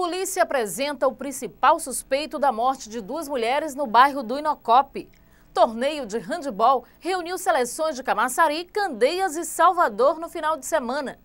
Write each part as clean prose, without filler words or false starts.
Polícia apresenta o principal suspeito da morte de duas mulheres no bairro do Inocope. Torneio de handebol reuniu seleções de Camaçari, Candeias e Salvador no final de semana.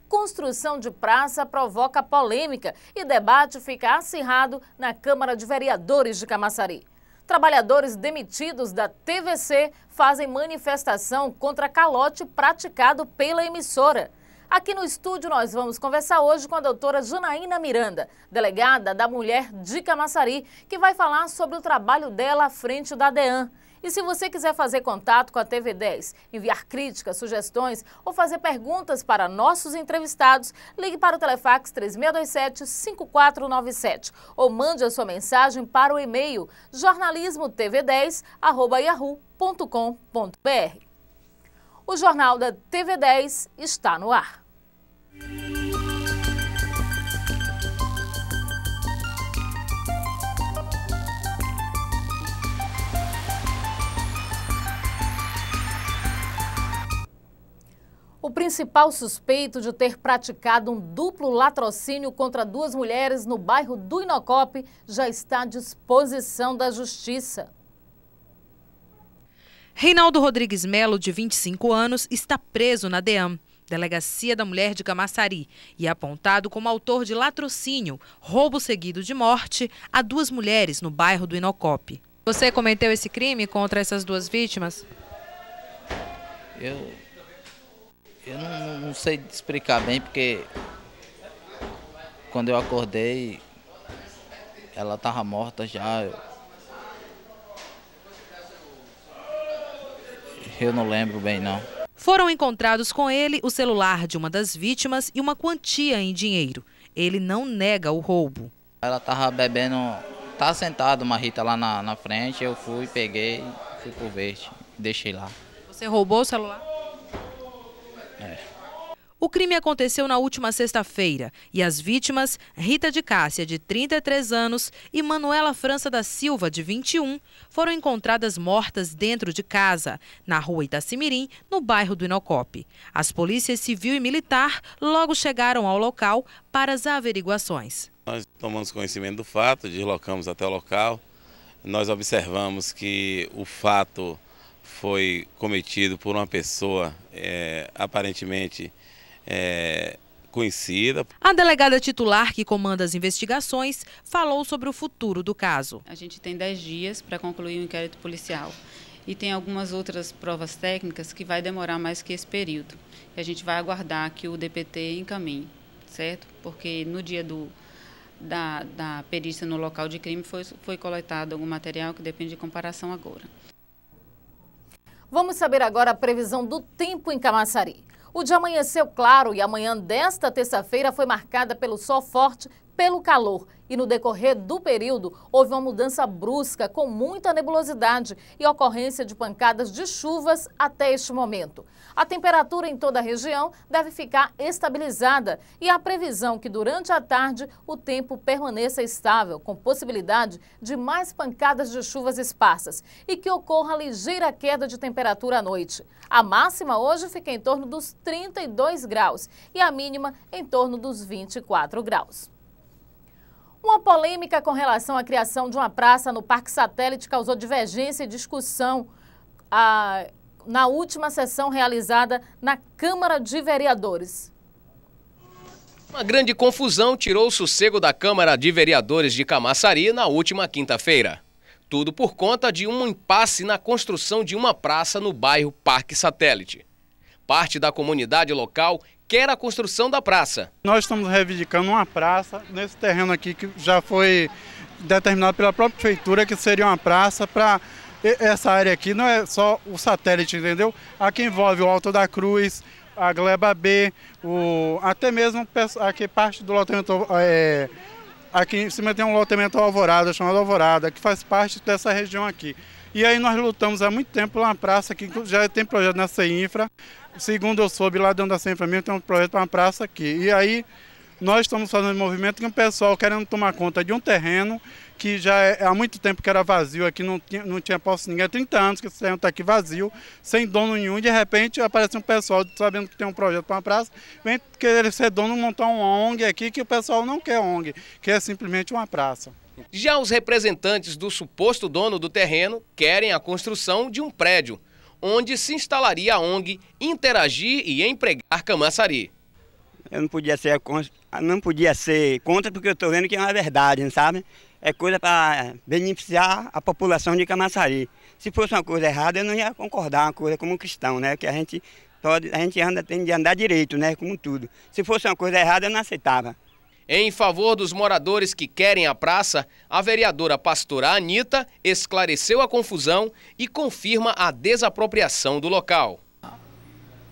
Construção de praça provoca polêmica e debate fica acirrado na Câmara de Vereadores de Camaçari. Trabalhadores demitidos da TVC fazem manifestação contra calote praticado pela emissora. Aqui no estúdio nós vamos conversar hoje com a doutora Janaína Miranda, delegada da Mulher de Camaçari, que vai falar sobre o trabalho dela à frente da DEAN. E se você quiser fazer contato com a TV10, enviar críticas, sugestões ou fazer perguntas para nossos entrevistados, ligue para o Telefax 3627-5497 ou mande a sua mensagem para o e-mail jornalismotv10@yahoo.com.br. O Jornal da TV10 está no ar. O principal suspeito de ter praticado um duplo latrocínio contra duas mulheres no bairro do Inocope já está à disposição da Justiça. Reinaldo Rodrigues Melo, de 25 anos, está preso na DEAN, Delegacia da Mulher de Camaçari, e é apontado como autor de latrocínio, roubo seguido de morte, a duas mulheres no bairro do Inocope. Você cometeu esse crime contra essas duas vítimas? Eu não sei explicar bem, porque quando eu acordei, ela estava morta já. Eu não lembro bem, não. Foram encontrados com ele o celular de uma das vítimas e uma quantia em dinheiro. Ele não nega o roubo. Ela estava bebendo, estava sentada uma Rita lá na frente, eu fui, peguei, fui pro verde, deixei lá. Você roubou o celular? É. O crime aconteceu na última sexta-feira e as vítimas, Rita de Cássia, de 33 anos, e Manuela França da Silva, de 21, foram encontradas mortas dentro de casa, na rua Itacimirim, no bairro do Inocope. As polícias civil e militar logo chegaram ao local para as averiguações. Nós tomamos conhecimento do fato, deslocamos até o local. Nós observamos que o fato foi cometido por uma pessoa aparentemente conhecida. A delegada titular que comanda as investigações falou sobre o futuro do caso. A gente tem 10 dias para concluir o inquérito policial e tem algumas outras provas técnicas que vai demorar mais que esse período. E a gente vai aguardar que o DPT encaminhe, certo? Porque no dia da perícia no local de crime foi coletado algum material que depende de comparação agora. Vamos saber agora a previsão do tempo em Camaçari. O dia amanheceu claro e a manhã desta terça-feira foi marcada pelo sol forte, pelo calor. E no decorrer do período houve uma mudança brusca com muita nebulosidade e ocorrência de pancadas de chuvas até este momento. A temperatura em toda a região deve ficar estabilizada e há previsão que durante a tarde o tempo permaneça estável, com possibilidade de mais pancadas de chuvas esparsas e que ocorra ligeira queda de temperatura à noite. A máxima hoje fica em torno dos 32 graus e a mínima em torno dos 24 graus. Uma polêmica com relação à criação de uma praça no Parque Satélite causou divergência e discussão na última sessão realizada na Câmara de Vereadores. Uma grande confusão tirou o sossego da Câmara de Vereadores de Camaçari na última quinta-feira. Tudo por conta de um impasse na construção de uma praça no bairro Parque Satélite. Parte da comunidade local quer a construção da praça. Nós estamos reivindicando uma praça nesse terreno aqui que já foi determinado pela própria prefeitura que seria uma praça para essa área aqui, não é só o satélite, entendeu? Aqui envolve o Alto da Cruz, a Gleba B, até mesmo aqui parte do loteamento, aqui em cima tem um loteamento Alvorada, chamado Alvorada, que faz parte dessa região aqui. E aí nós lutamos há muito tempo por uma praça que já tem projeto na CEINFRA. Segundo eu soube, lá dentro da CEINFRA mesmo tem um projeto para uma praça aqui. E aí nós estamos fazendo um movimento que o pessoal querendo tomar conta de um terreno que já há muito tempo que era vazio aqui, não tinha posse de ninguém. Há 30 anos que esse terreno está aqui vazio, sem dono nenhum, e de repente aparece um pessoal sabendo que tem um projeto para uma praça, vem querer ser dono, montar uma ONG aqui, que o pessoal não quer ONG, quer simplesmente uma praça. Já os representantes do suposto dono do terreno querem a construção de um prédio, onde se instalaria a ONG Interagir e Empregar Camaçari. Eu não podia ser contra, porque eu estou vendo que é uma verdade, sabe? É coisa para beneficiar a população de Camaçari. Se fosse uma coisa errada, eu não ia concordar, uma coisa como cristão, né? Que a gente tem de andar direito, né? Como tudo. Se fosse uma coisa errada, eu não aceitava. Em favor dos moradores que querem a praça, a vereadora pastora Anita esclareceu a confusão e confirma a desapropriação do local.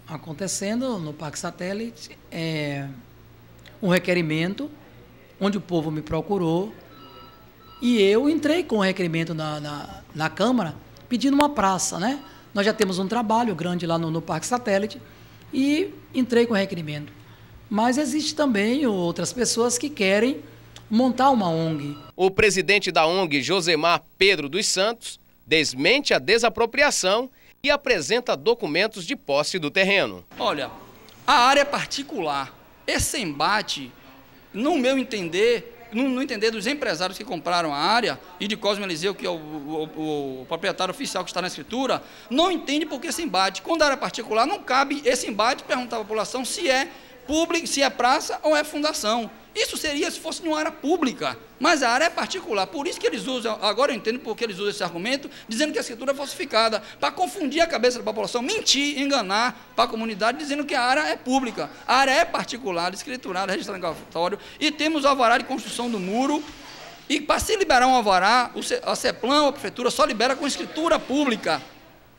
Acontecendo no Parque Satélite um requerimento, onde o povo me procurou e eu entrei com o requerimento na Câmara pedindo uma praça, né? Nós já temos um trabalho grande lá no Parque Satélite e entrei com o requerimento. Mas existe também outras pessoas que querem montar uma ONG. O presidente da ONG, Josemar Pedro dos Santos, desmente a desapropriação e apresenta documentos de posse do terreno. Olha, a área particular, esse embate, no meu entender, no entender dos empresários que compraram a área, e de Cosme Eliseu, que é o proprietário oficial que está na escritura, não entende por que esse embate. Quando a área particular, não cabe esse embate perguntar à população se é público, se é praça ou é fundação. Isso seria se fosse uma área pública, mas a área é particular. Por isso que eles usam, agora eu entendo porque eles usam esse argumento, dizendo que a escritura é falsificada, para confundir a cabeça da população, mentir, enganar para a comunidade, dizendo que a área é pública. A área é particular, escriturada, registrada em cartório, e temos o alvará de construção do muro, e para se liberar um alvará, a CEPLAN, a prefeitura, só libera com escritura pública.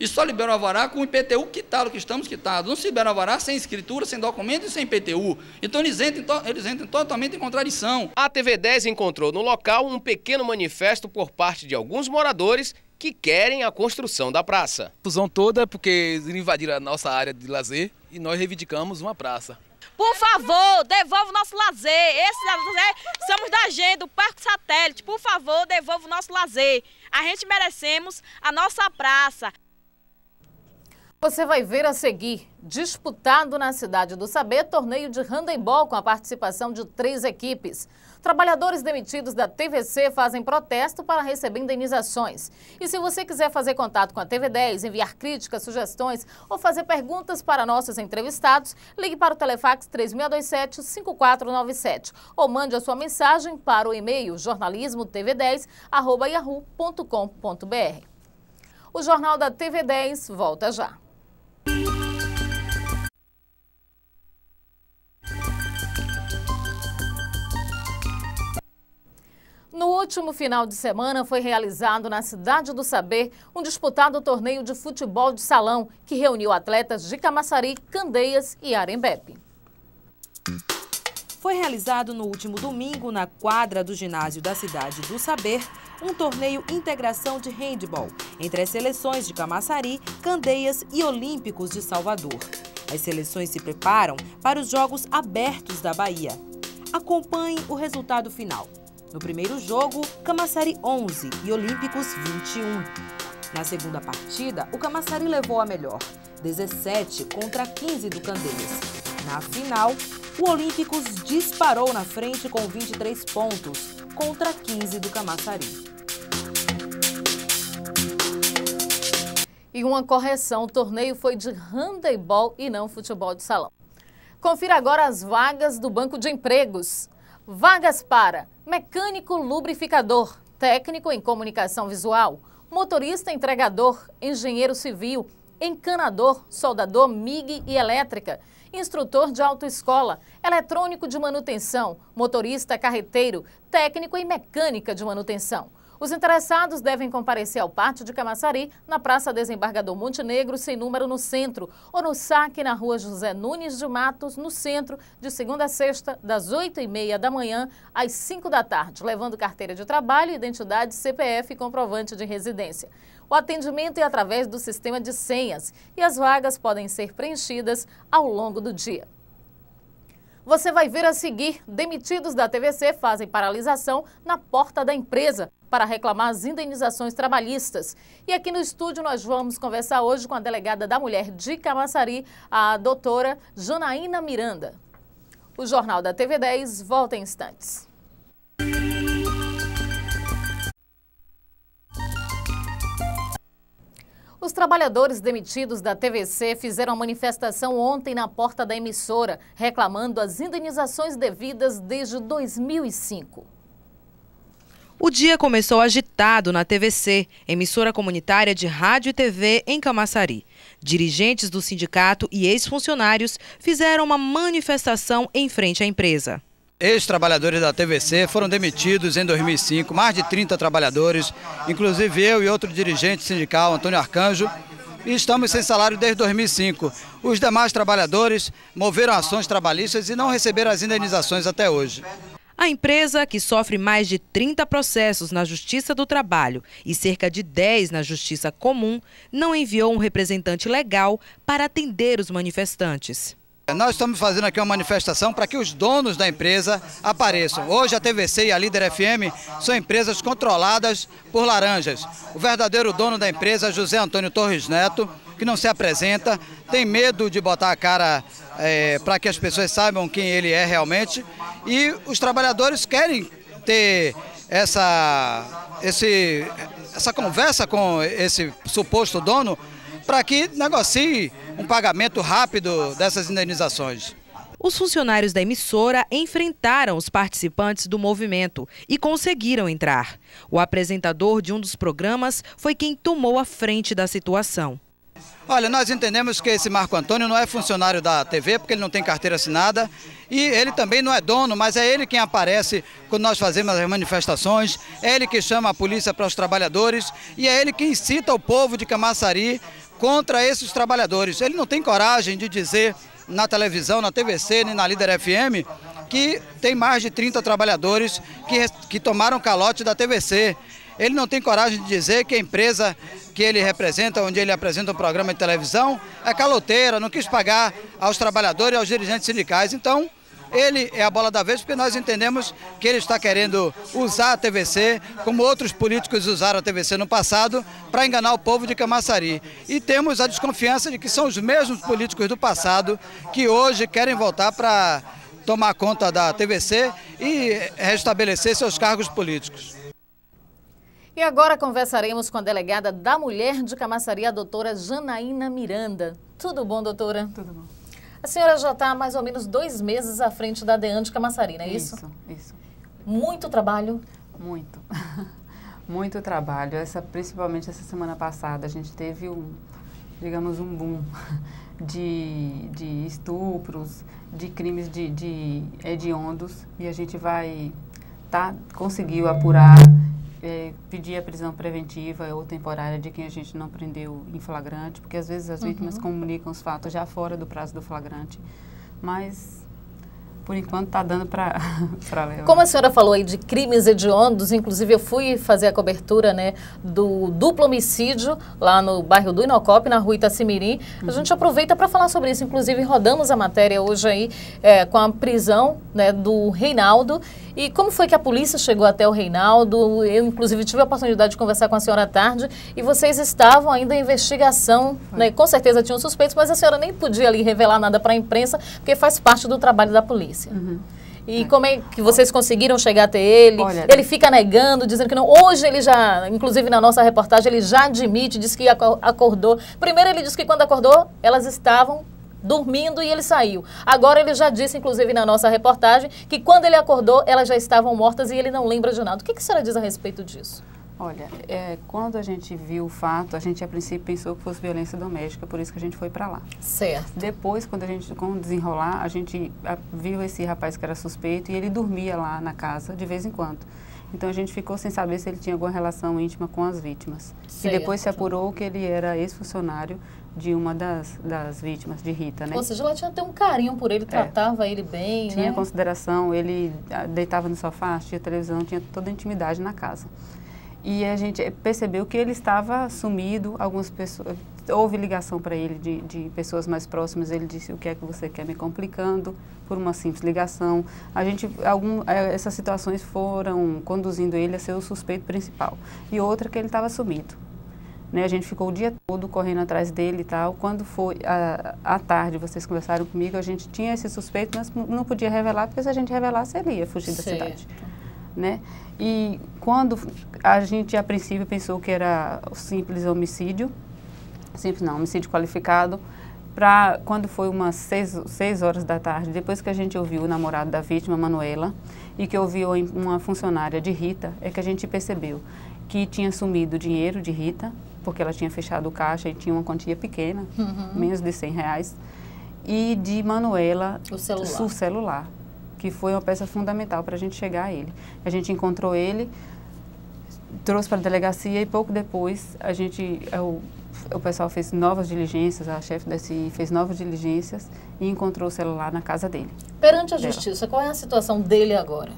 E só libera o alvará com o IPTU quitado, que estamos quitados. Não se libera o alvará sem escritura, sem documento e sem IPTU. Então eles entram totalmente em contradição. A TV10 encontrou no local um pequeno manifesto por parte de alguns moradores que querem a construção da praça. A confusão toda é porque eles invadiram a nossa área de lazer e nós reivindicamos uma praça. Por favor, devolva o nosso lazer. Esse lazer somos da gente, do Parque Satélite. Por favor, devolva o nosso lazer. A gente merecemos a nossa praça. Você vai ver a seguir, disputado na Cidade do Saber, torneio de handebol com a participação de 3 equipes. Trabalhadores demitidos da TVC fazem protesto para receber indenizações. E se você quiser fazer contato com a TV10, enviar críticas, sugestões ou fazer perguntas para nossos entrevistados, ligue para o Telefax 3627-5497 ou mande a sua mensagem para o e-mail jornalismotv10@yahoo.com.br. O Jornal da TV10 volta já. No último final de semana foi realizado na Cidade do Saber um disputado torneio de futebol de salão que reuniu atletas de Camaçari, Candeias e Arembepe. Foi realizado no último domingo na quadra do ginásio da Cidade do Saber um torneio integração de handebol entre as seleções de Camaçari, Candeias e Olímpicos de Salvador. As seleções se preparam para os Jogos Abertos da Bahia. Acompanhe o resultado final. No primeiro jogo, Camaçari 11 e Olímpicos 21. Na segunda partida, o Camaçari levou a melhor, 17 contra 15 do Candeias. Na final, o Olímpicos disparou na frente com 23 pontos contra 15 do Camaçari. E uma correção, o torneio foi de handebol e não futebol de salão. Confira agora as vagas do Banco de Empregos. Vagas para mecânico lubrificador, técnico em comunicação visual, motorista entregador, engenheiro civil, encanador, soldador MIG e elétrica, instrutor de autoescola, eletrônico de manutenção, motorista carreteiro, técnico em mecânica de manutenção. Os interessados devem comparecer ao Pátio de Camaçari, na Praça Desembargador Montenegro, sem número no centro, ou no saque na Rua José Nunes de Matos, no centro, de segunda a sexta, das 8h30 da manhã às 5 da tarde, levando carteira de trabalho, identidade, CPF e comprovante de residência. O atendimento é através do sistema de senhas e as vagas podem ser preenchidas ao longo do dia. Você vai ver a seguir: demitidos da TVC fazem paralisação na porta da empresa para reclamar as indenizações trabalhistas. E aqui no estúdio nós vamos conversar hoje com a delegada da Mulher de Camaçari, a doutora Janaína Miranda. O Jornal da TV10 volta em instantes. Os trabalhadores demitidos da TVC fizeram a manifestação ontem na porta da emissora, reclamando as indenizações devidas desde 2005. O dia começou agitado na TVC, emissora comunitária de rádio e TV em Camaçari. Dirigentes do sindicato e ex-funcionários fizeram uma manifestação em frente à empresa. Ex-trabalhadores da TVC foram demitidos em 2005, mais de 30 trabalhadores, inclusive eu e outro dirigente sindical, Antônio Arcanjo, e estamos sem salário desde 2005. Os demais trabalhadores moveram ações trabalhistas e não receberam as indenizações até hoje. A empresa, que sofre mais de 30 processos na Justiça do Trabalho e cerca de 10 na Justiça Comum, não enviou um representante legal para atender os manifestantes. Nós estamos fazendo aqui uma manifestação para que os donos da empresa apareçam. Hoje a TVC e a Líder FM são empresas controladas por laranjas. O verdadeiro dono da empresa é José Antônio Torres Neto, que não se apresenta, tem medo de botar a cara para que as pessoas saibam quem ele é realmente. E os trabalhadores querem ter essa conversa com esse suposto dono para que negocie um pagamento rápido dessas indenizações. Os funcionários da emissora enfrentaram os participantes do movimento e conseguiram entrar. O apresentador de um dos programas foi quem tomou a frente da situação. Olha, nós entendemos que esse Marco Antônio não é funcionário da TV, porque ele não tem carteira assinada, e ele também não é dono, mas é ele quem aparece quando nós fazemos as manifestações, é ele que chama a polícia para os trabalhadores, e é ele que incita o povo de Camaçari contra esses trabalhadores. Ele não tem coragem de dizer na televisão, na TVC, nem na Líder FM, que tem mais de 30 trabalhadores que tomaram calote da TVC. Ele não tem coragem de dizer que a empresa que ele representa, onde ele apresenta um programa de televisão, é caloteira, não quis pagar aos trabalhadores e aos dirigentes sindicais. Então, ele é a bola da vez, porque nós entendemos que ele está querendo usar a TVC, como outros políticos usaram a TVC no passado, para enganar o povo de Camaçari. E temos a desconfiança de que são os mesmos políticos do passado que hoje querem voltar para tomar conta da TVC e restabelecer seus cargos políticos. E agora conversaremos com a delegada da Mulher de Camaçari, a doutora Janaína Miranda. Tudo bom, doutora? Tudo bom. A senhora já está há mais ou menos 2 meses à frente da DEAN de Camaçari, não é isso? Isso. Muito trabalho? Muito. Muito trabalho. Principalmente essa semana passada, a gente teve digamos, um boom de estupros, de crimes de hediondos, e a gente conseguiu apurar, pedir a prisão preventiva ou temporária de quem a gente não prendeu em flagrante, porque às vezes as vítimas comunicam os fatos já fora do prazo do flagrante, mas por enquanto está dando para levar. Como a senhora falou aí de crimes hediondos, inclusive eu fui fazer a cobertura, né, do duplo homicídio lá no bairro do Inocop, na rua Itacimirim. A gente aproveita para falar sobre isso, inclusive rodamos a matéria hoje aí com a prisão, né, do Reinaldo. E como foi que a polícia chegou até o Reinaldo? Eu, inclusive, tive a oportunidade de conversar com a senhora à tarde e vocês estavam ainda em investigação, né? Com certeza tinham suspeitos, mas a senhora nem podia ali revelar nada para a imprensa, porque faz parte do trabalho da polícia. E como é que vocês conseguiram chegar até ele? Olha, ele fica negando, dizendo que não. Hoje ele já, inclusive na nossa reportagem, ele já admite, diz que acordou. Primeiro ele disse que quando acordou, elas estavam dormindo e ele saiu. Agora ele já disse, inclusive na nossa reportagem, que quando ele acordou, elas já estavam mortas e ele não lembra de nada. O que a senhora diz a respeito disso? Olha, quando a gente viu o fato, a gente a princípio pensou que fosse violência doméstica, por isso que a gente foi para lá. Certo. Depois, com o desenrolar, a gente viu esse rapaz que era suspeito e ele dormia lá na casa de vez em quando. Então a gente ficou sem saber se ele tinha alguma relação íntima com as vítimas. Certo. E depois se apurou que ele era ex-funcionário de uma das vítimas, de Rita, né? Ou seja, ela tinha até um carinho por ele, tratava ele bem, tinha, né? consideração, ele deitava no sofá, assistia televisão, tinha toda a intimidade na casa. E a gente percebeu que ele estava sumido, algumas pessoas, houve ligação para ele de pessoas mais próximas, ele disse: o que é que você quer, me complicando por uma simples ligação. Essas situações foram conduzindo ele a ser o suspeito principal. E outra que ele estava sumido. Né, a gente ficou o dia todo correndo atrás dele e tal. Quando foi à tarde, vocês conversaram comigo, a gente tinha esse suspeito, mas não podia revelar, porque se a gente revelasse, ele ia fugir da cidade. Né? E quando a gente, a princípio, pensou que era simples homicídio, homicídio qualificado, quando foi umas 6 horas da tarde, depois que a gente ouviu o namorado da vítima, Manuela, e que ouviu uma funcionária de Rita, é que a gente percebeu que tinha sumido o dinheiro de Rita, porque ela tinha fechado o caixa e tinha uma quantia pequena, menos de R$100, e de Manuela, o celular, que foi uma peça fundamental para a gente chegar a ele. A gente encontrou ele, trouxe para a delegacia e pouco depois o pessoal fez novas diligências, a chefe da SI fez novas diligências e encontrou o celular na casa dele. Perante a justiça, qual é a situação dele agora?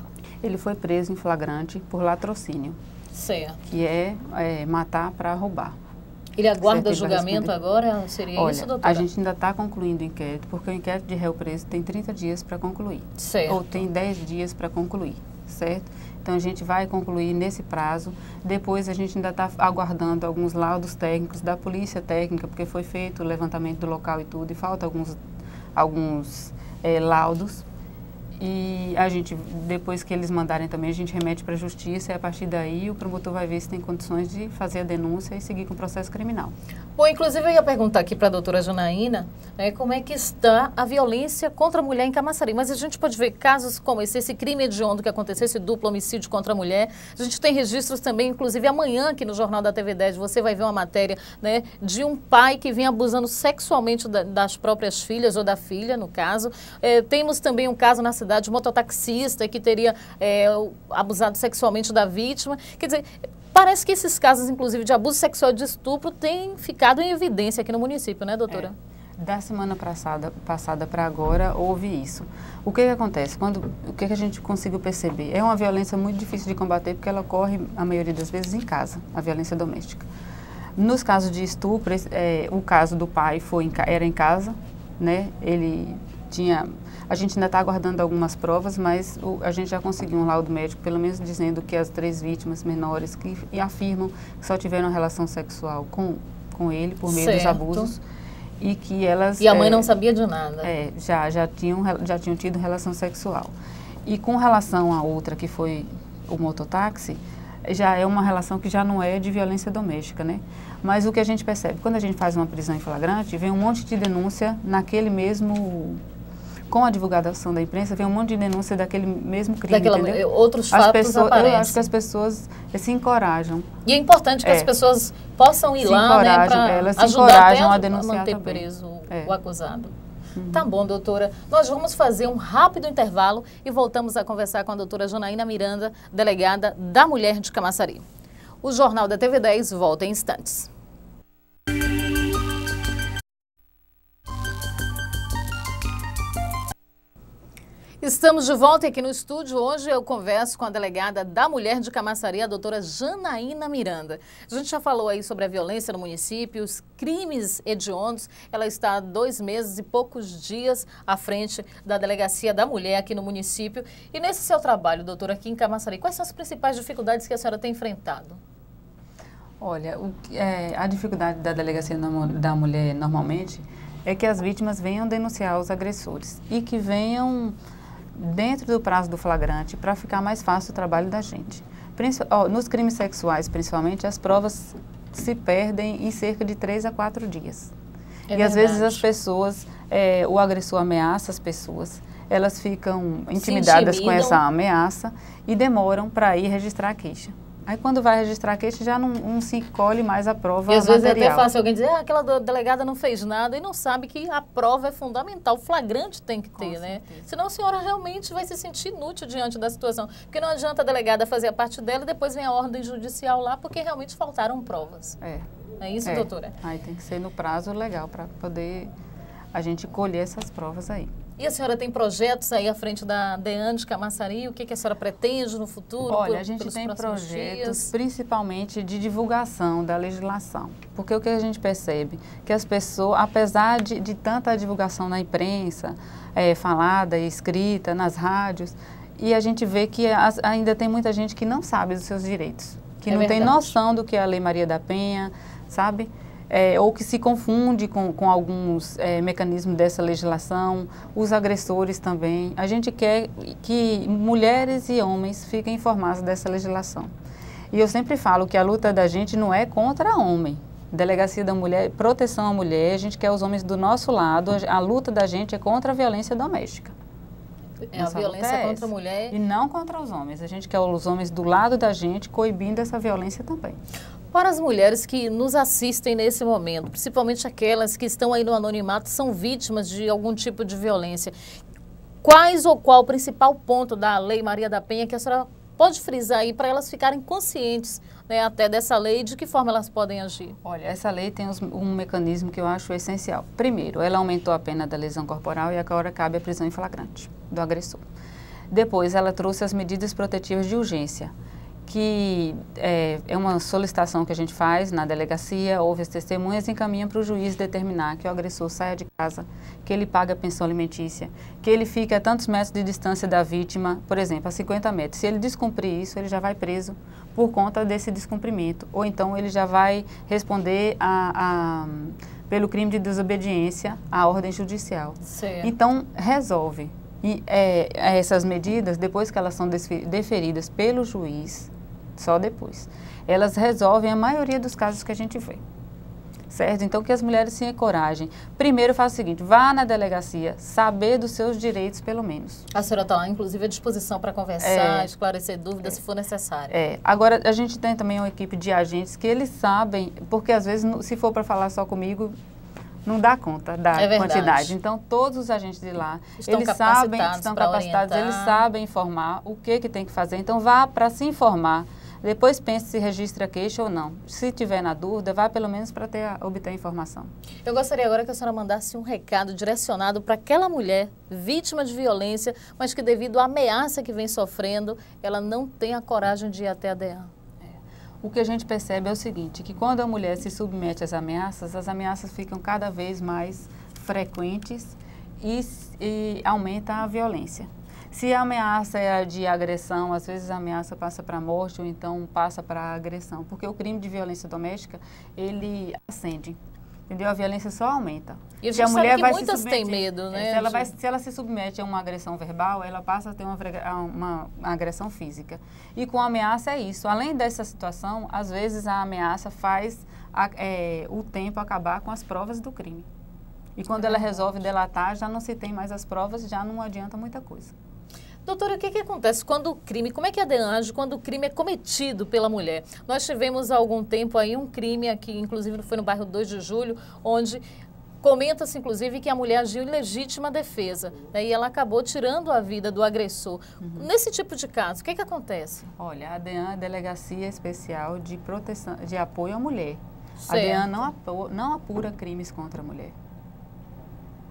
Ele foi preso em flagrante por latrocínio. Certo. Que é matar para roubar. Ele aguarda julgamento agora? Seria isso, doutora? A gente ainda está concluindo o inquérito, porque o inquérito de réu preso tem 30 dias para concluir. Certo. Ou tem 10 dias para concluir, certo? Então, a gente vai concluir nesse prazo. Depois, a gente ainda está aguardando alguns laudos técnicos da polícia técnica, porque foi feito o levantamento do local e tudo, e falta alguns laudos. E a gente, depois que eles mandarem também, a gente remete para a justiça e a partir daí o promotor vai ver se tem condições de fazer a denúncia e seguir com o processo criminal. Bom, inclusive eu ia perguntar aqui para a doutora Janaína, como é que está a violência contra a mulher em Camaçari. Mas a gente pode ver casos como esse crime hediondo que aconteceu, esse duplo homicídio contra a mulher. A gente tem registros também, inclusive amanhã aqui no Jornal da TV10, você vai ver uma matéria de um pai que vem abusando sexualmente das próprias filhas, ou da filha, no caso. Temos também um caso na cidade de mototaxista que teria abusado sexualmente da vítima. Quer dizer, parece que esses casos, inclusive, de abuso sexual e de estupro têm ficado em evidência aqui no município, né, doutora? Da semana passada para agora, houve isso. O que acontece? O que a gente conseguiu perceber? É uma violência muito difícil de combater, porque ela ocorre, a maioria das vezes, em casa, a violência doméstica. Nos casos de estupro, o caso do pai era em casa, né? Ele tinha... A gente ainda está aguardando algumas provas, mas a gente já conseguiu um laudo médico, pelo menos dizendo que as 3 vítimas menores que afirmam que só tiveram relação sexual com ele por meio dos abusos e que elas... E a mãe não sabia de nada. Já tinham tido relação sexual. E com relação à outra, que foi o mototáxi, já é uma relação que já não é de violência doméstica, né? Mas o que a gente percebe, quando a gente faz uma prisão em flagrante, vem um monte de denúncia naquele mesmo... Com a divulgação da imprensa, vem um monte de denúncia daquele mesmo crime, entendeu? Outros fatos aparecem. Eu acho que as pessoas se encorajam. E é importante que as pessoas possam ir lá, né, para ajudar até a manter preso o acusado. Tá bom, doutora. Nós vamos fazer um rápido intervalo e voltamos a conversar com a doutora Janaína Miranda, delegada da Mulher de Camaçari. O Jornal da TV10 volta em instantes. Estamos de volta aqui no estúdio. Hoje eu converso com a delegada da Mulher de Camaçari, a doutora Janaína Miranda. A gente já falou aí sobre a violência no município, os crimes hediondos. Ela está há 2 meses e poucos dias à frente da Delegacia da Mulher aqui no município. E nesse seu trabalho, doutora, aqui em Camaçari, quais são as principais dificuldades que a senhora tem enfrentado? Olha, a dificuldade da Delegacia da Mulher, normalmente, é que as vítimas venham denunciar os agressores e que venham... dentro do prazo do flagrante, para ficar mais fácil o trabalho da gente. Nos crimes sexuais, principalmente, as provas se perdem em cerca de 3 a 4 dias. E às vezes as pessoas, o agressor ameaça as pessoas, elas ficam intimidadas com essa ameaça e demoram para ir registrar a queixa. Aí quando vai registrar a queixa já não se colhe mais a prova material. E às vezes é até fácil alguém dizer, aquela delegada não fez nada e não sabe que a prova é fundamental, o flagrante tem que ter, né? Senão a senhora realmente vai se sentir inútil diante da situação. Porque não adianta a delegada fazer a parte dela e depois vem a ordem judicial lá porque realmente faltaram provas. É isso, doutora? Aí tem que ser no prazo legal para poder a gente colher essas provas aí. E a senhora tem projetos aí à frente da DEAN de Camaçari? O que a senhora pretende no futuro? Olha, a gente tem projetos principalmente de divulgação da legislação. Porque o que a gente percebe? Que as pessoas, apesar de tanta divulgação na imprensa, falada e escrita, nas rádios, e a gente vê que ainda tem muita gente que não sabe dos seus direitos. Que não tem noção do que é a Lei Maria da Penha, sabe? Ou que se confunde com alguns mecanismos dessa legislação, os agressores também. A gente quer que mulheres e homens fiquem informados dessa legislação. E eu sempre falo que a luta da gente não é contra homem. Delegacia da Mulher, proteção à mulher, a gente quer os homens do nosso lado, a luta da gente é contra a violência doméstica. A violência contra a mulher. E não contra os homens. A gente quer os homens do lado da gente, coibindo essa violência também. Para as mulheres que nos assistem nesse momento, principalmente aquelas que estão aí no anonimato, são vítimas de algum tipo de violência, qual o principal ponto da Lei Maria da Penha que a senhora pode frisar aí para elas ficarem conscientes, né, até dessa lei, de que forma elas podem agir? Olha, essa lei tem um mecanismo que eu acho essencial. Primeiro, ela aumentou a pena da lesão corporal e agora cabe a prisão em flagrante do agressor. Depois, ela trouxe as medidas protetivas de urgência, que é uma solicitação que a gente faz na delegacia, ouve as testemunhas e encaminha para o juiz determinar que o agressor saia de casa, que ele pague a pensão alimentícia, que ele fique a tantos metros de distância da vítima, por exemplo, a 50 metros. Se ele descumprir isso, ele já vai preso por conta desse descumprimento, ou então ele já vai responder pelo crime de desobediência à ordem judicial. Certo. Então, resolve. E essas medidas, depois que elas são deferidas pelo juiz, só depois, elas resolvem a maioria dos casos que a gente vê, certo? Então, que as mulheres tenham coragem. Primeiro, faça o seguinte, vá na delegacia, saber dos seus direitos, pelo menos. A senhora está lá, inclusive, à disposição para conversar, esclarecer dúvidas, se for necessário. Agora, a gente tem também uma equipe de agentes que eles sabem, porque às vezes, se for para falar só comigo, não dá conta da quantidade. Então, todos os agentes de lá, estão capacitados, eles sabem informar o que tem que fazer. Então, vá para se informar. Depois pense se registra queixa ou não. Se tiver na dúvida, vá pelo menos para obter a informação. Eu gostaria agora que a senhora mandasse um recado direcionado para aquela mulher vítima de violência, mas que devido à ameaça que vem sofrendo, ela não tem a coragem de ir até a DEAN. O que a gente percebe é o seguinte, que quando a mulher se submete às ameaças, as ameaças ficam cada vez mais frequentes e aumenta a violência. Se a ameaça é de agressão, às vezes a ameaça passa para a morte ou então passa para a agressão, porque o crime de violência doméstica, ele ascende, entendeu? A violência só aumenta. E a gente sabe que muitas têm medo, né? Se ela se submete a uma agressão verbal, ela passa a ter uma agressão física. E com a ameaça é isso. Além dessa situação, às vezes a ameaça faz o tempo acabar com as provas do crime. E quando ela resolve delatar, já não se tem mais as provas, já não adianta muita coisa. Doutora, o que acontece quando o crime, como é que a DEAN age quando o crime é cometido pela mulher? Nós tivemos há algum tempo aí um crime aqui, inclusive foi no bairro 2 de Julho, onde comenta-se inclusive que a mulher agiu em legítima defesa, né, e ela acabou tirando a vida do agressor. Nesse tipo de caso, o que acontece? Olha, a DEAN é a Delegacia Especial de Proteção, de Apoio à Mulher. Certo. A DEAN não apura crimes contra a mulher.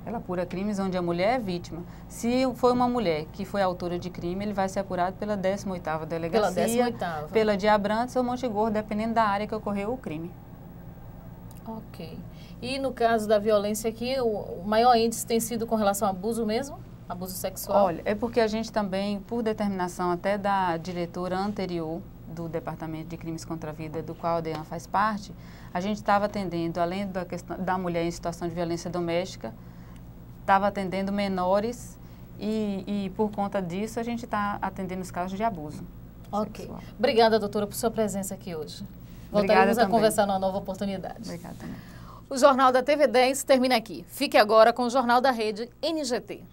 Ela apura crimes onde a mulher é vítima. Se foi uma mulher que foi autora de crime, ele vai ser apurado pela 18ª Delegacia, pela de Abrantes ou Monte Gordo, dependendo da área que ocorreu o crime. Ok. E no caso da violência aqui, o maior índice tem sido com relação ao abuso mesmo? Abuso sexual? Olha, é porque a gente também, por determinação até da diretora anterior do Departamento de Crimes contra a Vida, do qual a DEAN faz parte, a gente estava atendendo, além da questão da mulher em situação de violência doméstica, estava atendendo menores e por conta disso a gente está atendendo os casos de abuso sexual. Obrigada, doutora, por sua presença aqui hoje. Voltaremos a conversar numa nova oportunidade. Obrigada também. O Jornal da TV10 termina aqui. Fique agora com o Jornal da Rede NGT.